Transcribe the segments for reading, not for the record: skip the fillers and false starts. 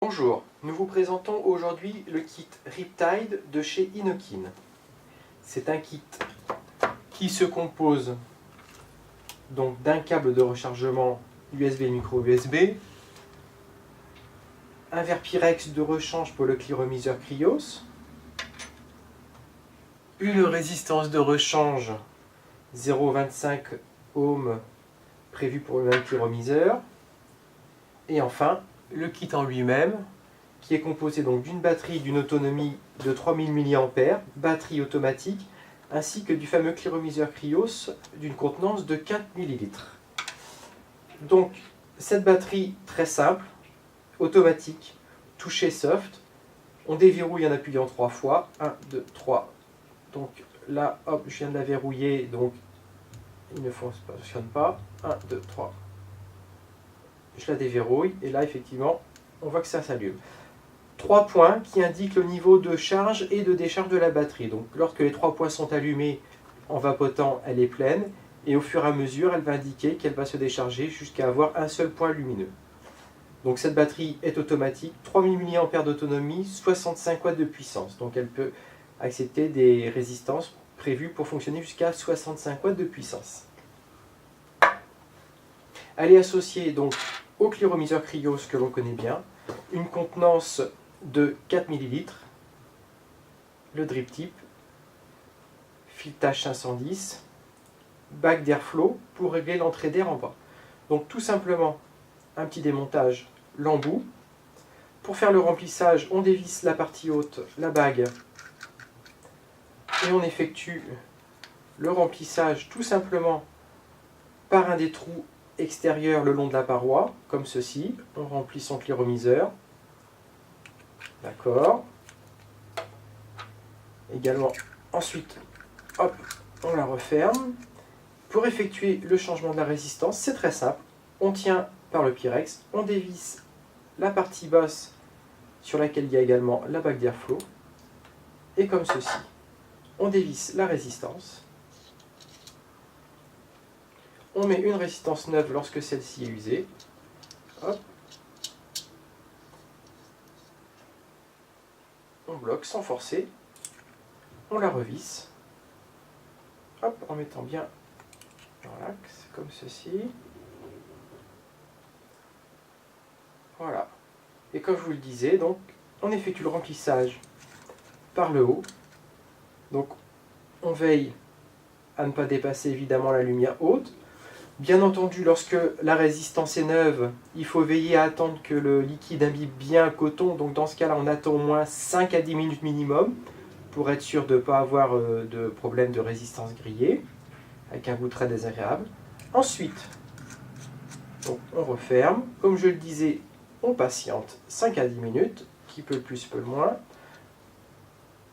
Bonjour, nous vous présentons aujourd'hui le kit Riptide de chez Inokin. C'est un kit qui se compose donc d'un câble de rechargement USB micro USB, un verre Pyrex de rechange pour le cliromiseur Krios, une résistance de rechange 0,25 ohms prévue pour le même cliromiseur, et enfin le kit en lui-même, qui est composé donc d'une batterie d'une autonomie de 3000 mAh, batterie automatique, ainsi que du fameux cliromiseur Krios d'une contenance de 4 ml. Donc cette batterie très simple, automatique, toucher soft, on déverrouille en appuyant 3 fois, 1, 2, 3. Donc là, hop, je viens de la verrouiller, donc il ne fonctionne pas, 1, 2, 3. Je la déverrouille et là effectivement on voit que ça s'allume. 3 points qui indiquent le niveau de charge et de décharge de la batterie. Donc lorsque les 3 points sont allumés en vapotant, elle est pleine et au fur et à mesure elle va indiquer qu'elle va se décharger jusqu'à avoir un seul point lumineux. Donc cette batterie est automatique, 3000 mAh d'autonomie, 65 watts de puissance. Donc elle peut accepter des résistances prévues pour fonctionner jusqu'à 65 watts de puissance. Elle est associée donc au cliromiseur Krios que l'on connaît bien, une contenance de 4 ml, le drip tip, filetage 510, bac d'airflow pour régler l'entrée d'air en bas. Donc tout simplement un petit démontage l'embout. Pour faire le remplissage, on dévisse la partie haute, la bague, et on effectue le remplissage tout simplement par un des trous extérieur le long de la paroi, comme ceci. On remplit son cliromiseur. D'accord. Également, ensuite, hop, on la referme. Pour effectuer le changement de la résistance, c'est très simple. On tient par le Pyrex, on dévisse la partie basse sur laquelle il y a également la bague d'airflow. Et comme ceci, on dévisse la résistance. On met une résistance neuve lorsque celle-ci est usée. Hop. On bloque sans forcer. On la revisse. Hop, en mettant bien dans l'axe, comme ceci. Voilà. Et comme je vous le disais, donc, on effectue le remplissage par le haut. Donc, on veille à ne pas dépasser évidemment la lumière haute. Bien entendu, lorsque la résistance est neuve, il faut veiller à attendre que le liquide imbibe bien le coton. Donc dans ce cas-là, on attend au moins 5 à 10 minutes minimum pour être sûr de ne pas avoir de problème de résistance grillée, avec un goût très désagréable. Ensuite, donc, on referme. Comme je le disais, on patiente 5 à 10 minutes, qui peut le plus, peut le moins.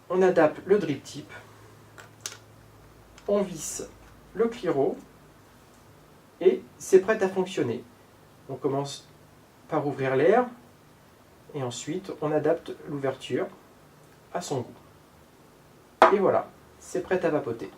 On adapte le drip tip. On visse le cliro. Et c'est prêt à fonctionner. On commence par ouvrir l'air et ensuite on adapte l'ouverture à son goût. Et voilà, c'est prêt à vapoter.